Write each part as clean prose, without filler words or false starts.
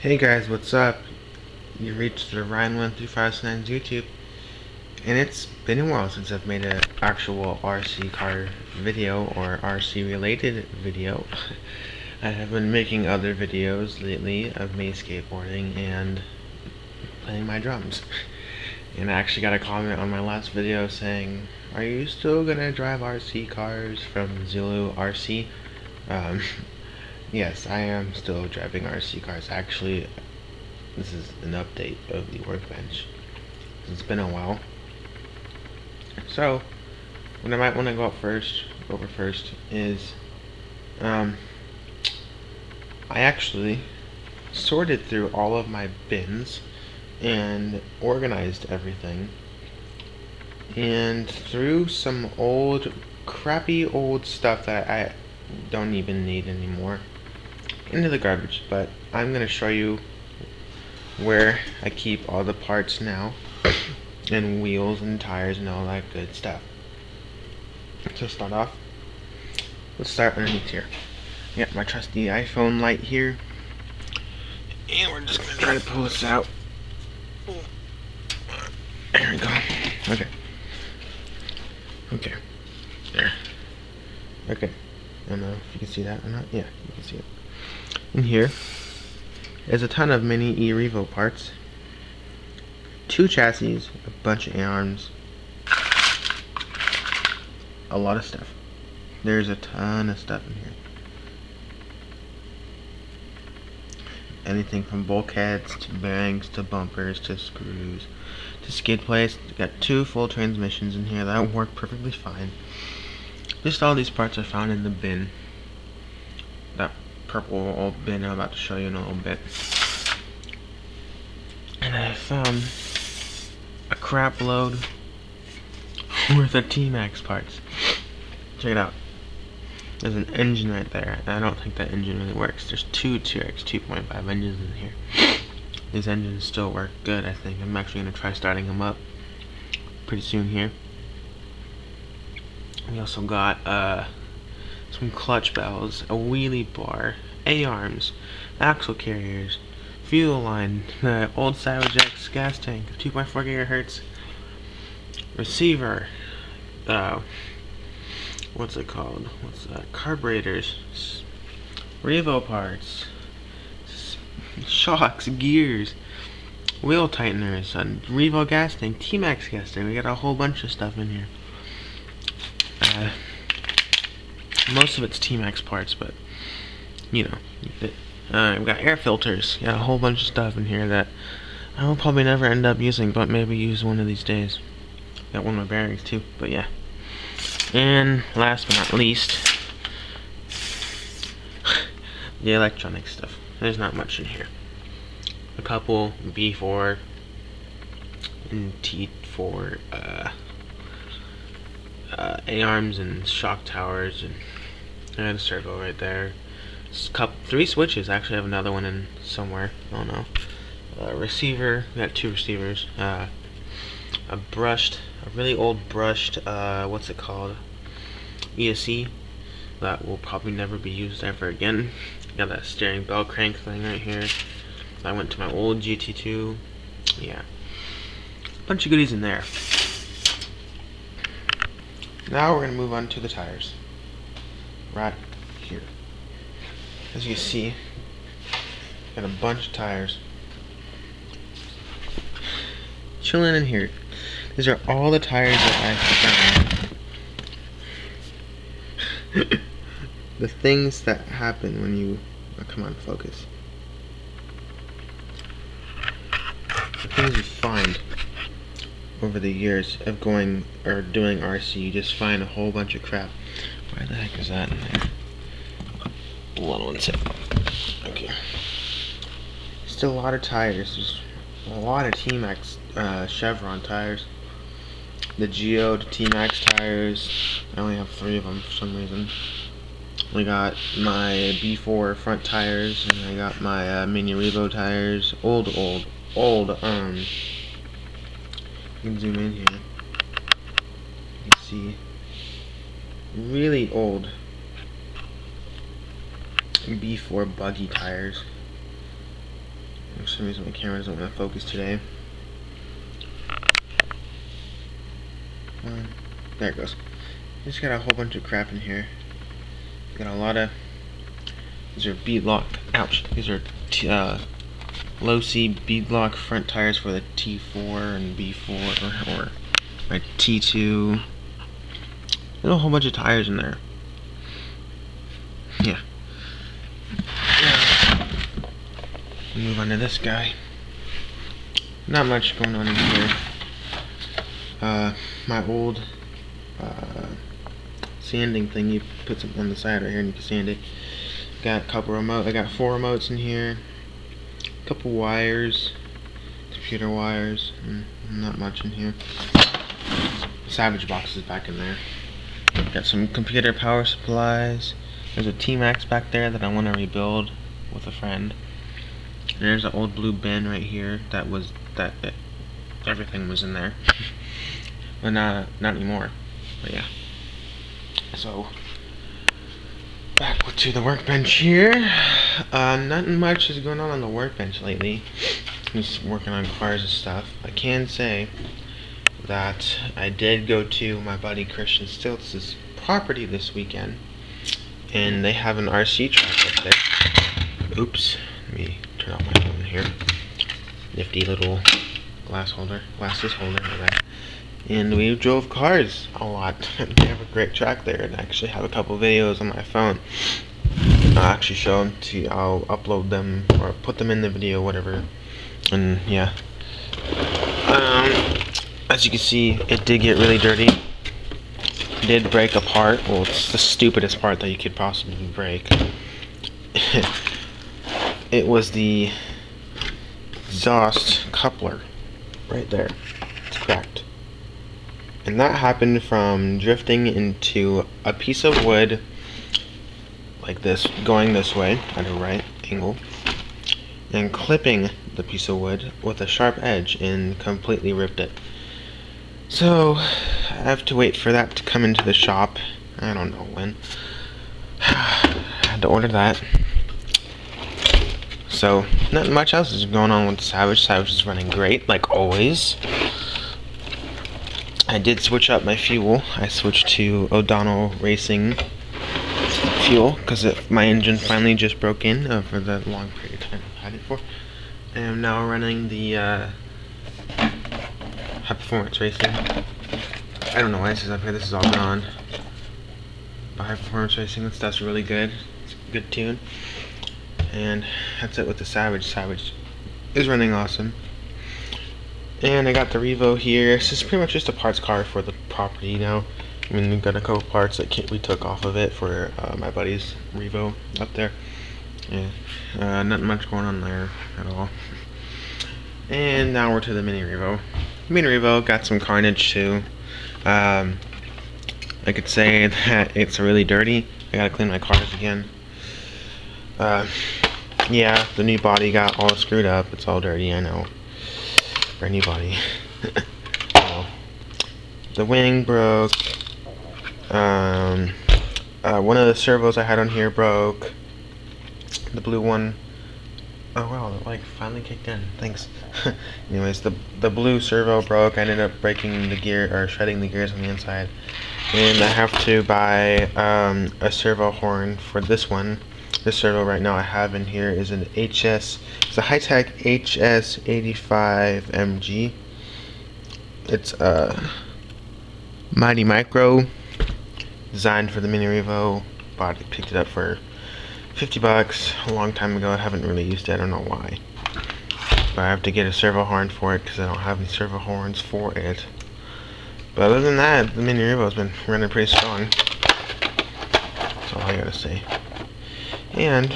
Hey guys, what's up? You reached the Ryan135's YouTube, and it's been a while since I've made an actual RC car video or RC related video. I have been making other videos lately of me skateboarding and playing my drums. And I actually got a comment on my last video saying, "Are you still gonna drive RC cars from Zulu RC?" Yes, I am still driving RC cars. Actually, this is an update of the workbench. It's been a while. So, what I might want to go over first is, I actually sorted through all of my bins and organized everything, and threw some crappy old stuff that I don't even need anymore into the garbage. But I'm gonna show you where I keep all the parts now, and wheels and tires and all that good stuff. To start off, let's start underneath here. I got my trusty iPhone light here, and we're just gonna try to pull this out. There we go. Okay. There. Okay. I don't know if you can see that or not. Yeah, you can see it. In here, there's a ton of mini e-revo parts, 2 chassis, a bunch of arms, a lot of stuff. There's a ton of stuff in here. Anything from bulkheads to bearings to bumpers to screws to skid plates. Got 2 full transmissions in here that work perfectly fine. Just all these parts are found in the bin. That purple old bin I'm about to show you in a little bit. And I found a crap load worth of T-Max parts. Check it out. There's an engine right there. I don't think that engine really works. There's 2 TRX 2.5 engines in here. These engines still work good, I think. I'm actually going to try starting them up pretty soon here. We also got some clutch bells, a wheelie bar, A-arms, axle carriers, fuel line, old Savage X gas tank, 2.4 gigahertz, receiver, what's it called? Carburetors, Revo parts, shocks, gears, wheel tighteners, a Revo gas tank, T-Max gas tank. We got a whole bunch of stuff in here. Most of it's T-Max parts, but you know, we've got air filters. Got a whole bunch of stuff in here that I will probably never end up using, but maybe use one of these days. Got one of my bearings too, but yeah. And last but not least, the electronic stuff. There's not much in here. A couple B4 and T4 A-arms and shock towers, and a servo right there. 3 switches. Actually, I have another one in somewhere. I don't know. Receiver. We got 2 receivers. A really old brushed, what's it called? ESC. That will probably never be used ever again. Got that steering bell crank thing right here. I went to my old GT2. Yeah. Bunch of goodies in there. Now we're going to move on to the tires. Right here. As you can see, got a bunch of tires chilling in here. These are all the tires that I found. The things that happen when you... Oh, come on, focus. The things you find over the years of going or doing RC, you just find a whole bunch of crap. Why the heck is that in there? Hold on one sec. Okay. Still a lot of tires. There's a lot of T-Max Chevron tires. The Geo to T-Max tires. I only have 3 of them for some reason. We got my B4 front tires, and I got my mini Revo tires. Old. You can zoom in here. You can see really old B4 buggy tires. For some reason my camera doesn't want to focus today. There it goes. Just got a whole bunch of crap in here. Got a lot of. These are beadlock. Ouch. These are low C beadlock front tires for the T4 and B4 or my T2. There's a whole bunch of tires in there. Yeah. Move on to this guy. Not much going on in here. My old sanding thing, you put something on the side right here and you can sand it. Got a couple remote. I got 4 remotes in here. A couple wires, computer wires, and not much in here. Savage box is back in there. Got some computer power supplies. There's a T-Max back there that I want to rebuild with a friend. And there's an old blue bin right here everything was in there. But not anymore. But yeah. So back to the workbench here. Nothing much is going on the workbench lately. Just working on cars and stuff. I can say that I did go to my buddy Christian Stilts' property this weekend, and they have an RC track up there. Oops, let me turn off my phone here. Nifty little glasses holder like that. And we drove cars a lot. They have a great track there, and I actually have a couple videos on my phone. I'll actually show them to you. I'll upload them or put them in the video, whatever. And yeah. As you can see, it did get really dirty. It did break apart. Well, it's the stupidest part that you could possibly break. It was the exhaust coupler right there. It's cracked. And that happened from drifting into a piece of wood like this, going this way at a right angle, and clipping the piece of wood with a sharp edge and completely ripped it. So I have to wait for that to come into the shop. I don't know when. I had to order that. So not much else is going on with Savage. Savage is running great, like always. I did switch up my fuel. I switched to O'Donnell Racing fuel because my engine finally just broke in for the long period of time I've had it for. I am now running the High Performance Racing. I don't know why this is up here. This is all gone. But High Performance Racing, this stuff's really good. It's a good tune. And that's it with the Savage. Savage is running awesome. And I got the Revo here. This is pretty much just a parts car for the property now. I mean, we've got a couple parts that we took off of it for my buddy's Revo up there. Yeah, nothing much going on there at all. And now we're to the Mini Revo. Mini Revo got some carnage too. I could say that it's really dirty. I gotta clean my cars again. Yeah, the new body got all screwed up. It's all dirty, I know. For anybody. The wing broke. One of the servos I had on here broke. The blue one. Oh wow, it like finally kicked in. Thanks. Anyways, the blue servo broke. I ended up breaking the gear or shredding the gears on the inside. And I have to buy a servo horn for this one. This servo right now I have in here is an HS. It's a high-tech HS85 MG. It's a Mighty Micro, designed for the Mini Revo. Picked it up for 50 bucks a long time ago. I haven't really used it. I don't know why. But I have to get a servo horn for it because I don't have any servo horns for it. But other than that, the Mini Revo's been running pretty strong. That's all I gotta say. And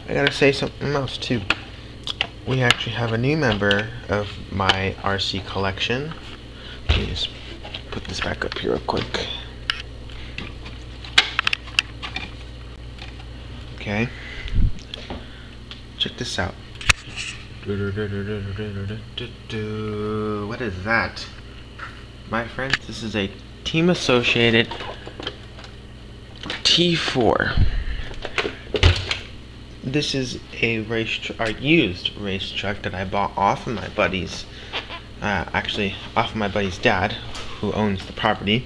I gotta say something else too. We actually have a new member of my RC collection. Let me just put this back up here real quick. Okay. Check this out. What is that? My friends, this is a Team Associated T4. this is a used race truck that I bought off of my buddy's, actually off of my buddy's dad, who owns the property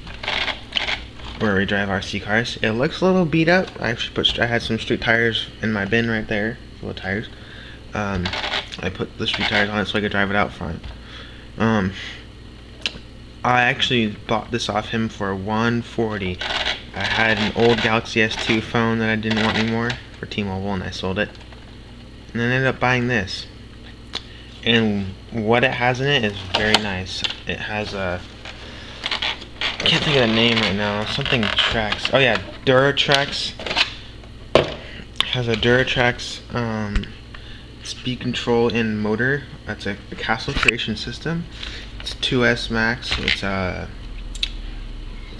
where we drive RC cars. It looks a little beat up. I had some street tires in my bin right there, full of tires. I put the street tires on it so I could drive it out front. I actually bought this off him for $140. I had an old Galaxy S2 phone that I didn't want anymore for T-Mobile, and I sold it. And then I ended up buying this. And what it has in it is very nice. It has a, I can't think of the name right now. Something Trax. Oh yeah, Duratrax. Has a Duratrax speed control and motor. That's a castle creation system. It's 2S Max. It's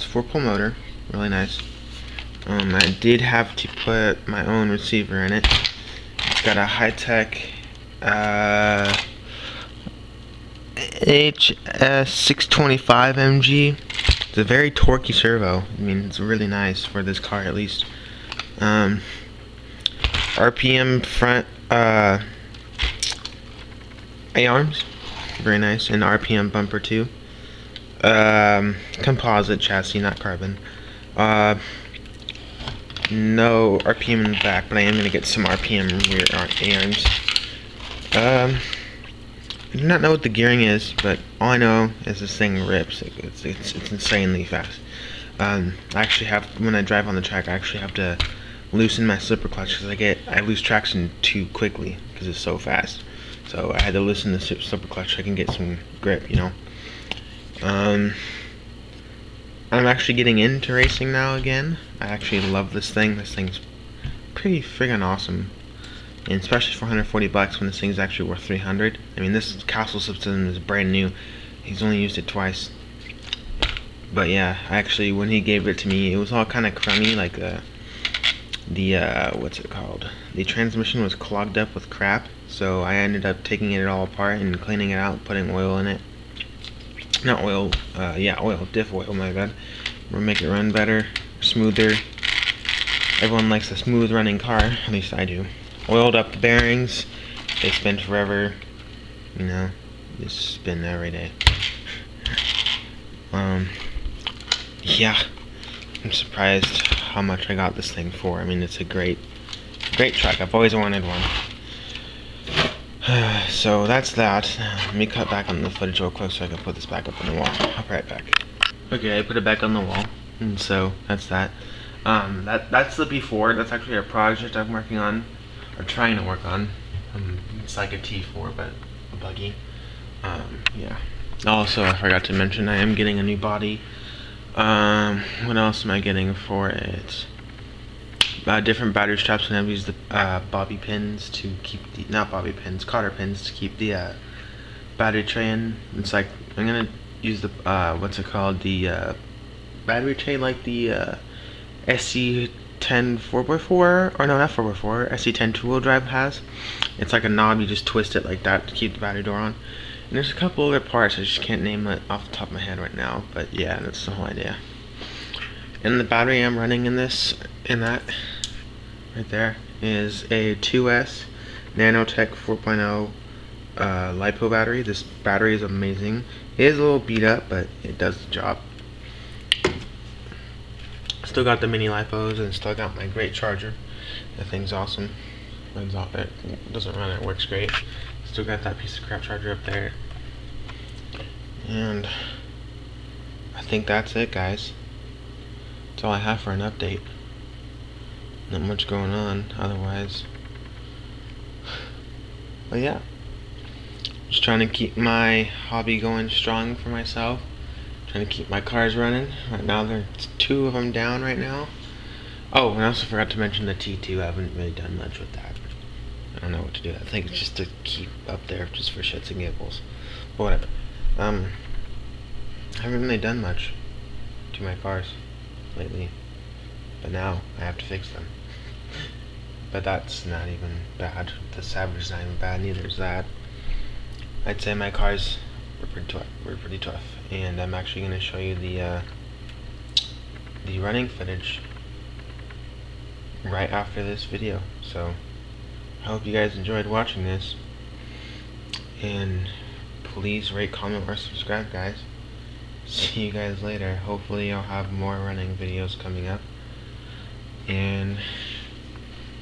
4-pole motor. Really nice. I did have to put my own receiver in it. It's got a high-tech HS625 MG. It's a very torquey servo. I mean, it's really nice for this car at least. RPM front A-arms, very nice, and RPM bumper too. Composite chassis, not carbon. No RPM in the back, but I am going to get some RPM rear A-arms. I do not know what the gearing is, but all I know is this thing rips. It's insanely fast. I actually have, when I drive on the track, I actually have to loosen my slipper clutch because I lose traction too quickly because it's so fast. So I had to loosen the slipper clutch so I can get some grip, you know. I'm actually getting into racing now again. I actually love this thing. This thing's pretty friggin' awesome. And especially for $140 when this thing's actually worth $300. I mean, this castle system is brand new. He's only used it twice. But yeah, actually when he gave it to me, it was all kind of crummy, like what's it called? The transmission was clogged up with crap, so I ended up taking it all apart and cleaning it out, putting oil in it. Not oil, yeah, oil, diff oil, my bad. We'll make it run better, smoother. Everyone likes a smooth running car, at least I do. Oiled up the bearings, they spin forever, you know, just spin every day. Yeah, I'm surprised how much I got this thing for. I mean, it's a great truck. I've always wanted one. So that's that. Let me cut back on the footage real quick so I can put this back up on the wall. I'll be right back. Okay, I put it back on the wall, and so that's that. That's the before. That's actually a project I'm working on, or trying to work on. It's like a T4, but a buggy. Yeah. Also, I forgot to mention I am getting a new body. What else am I getting for it? Different battery straps, and I've used the bobby pins to keep the, not bobby pins, cotter pins to keep the battery tray in. It's like, I'm gonna use the, what's it called, the battery tray like the SC10 4x4, or no, not 4x4, SC10 two-wheel drive has. It's like a knob, you just twist it like that to keep the battery door on. And there's a couple other parts, I just can't name it off the top of my head right now, but yeah, that's the whole idea. And the battery I'm running in this, that right there, is a 2S Nanotech 4.0 LiPo battery. This battery is amazing. It is a little beat up, but it does the job. Still got the mini LiPos and still got my great charger. That thing's awesome. It doesn't run, it works great. Still got that piece of crap charger up there. And I think that's it, guys. That's all I have for an update. Not much going on otherwise. But yeah, just trying to keep my hobby going strong for myself. Trying to keep my cars running. Right now there's 2 of them down right now. Oh, and I also forgot to mention the T2. I haven't really done much with that. I don't know what to do. I think it's just to keep up there just for shits and giggles. But whatever. I haven't really done much to my cars lately. But now I have to fix them. But that's not even bad. The Savage is not even bad, neither is that. I'd say my cars were pretty tough. And I'm actually going to show you the running footage right after this video. So I hope you guys enjoyed watching this. And please rate, comment, or subscribe, guys. See you guys later. Hopefully I'll have more running videos coming up. And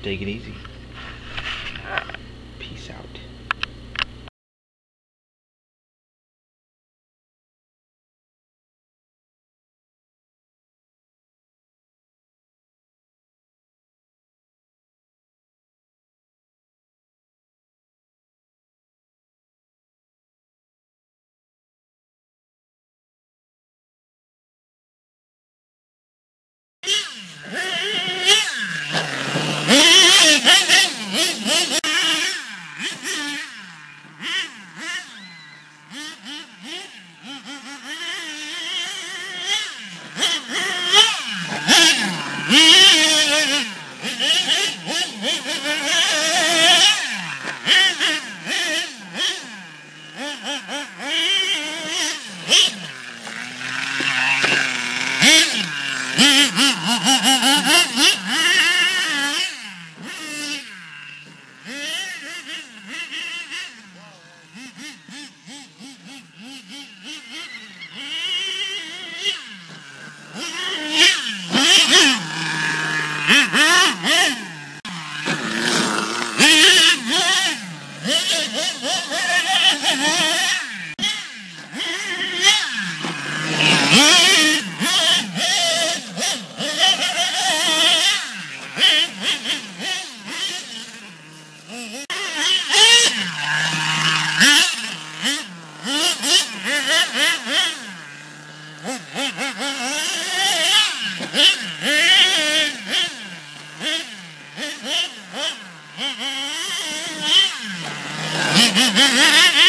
take it easy. Peace out. Ha ha ha ha!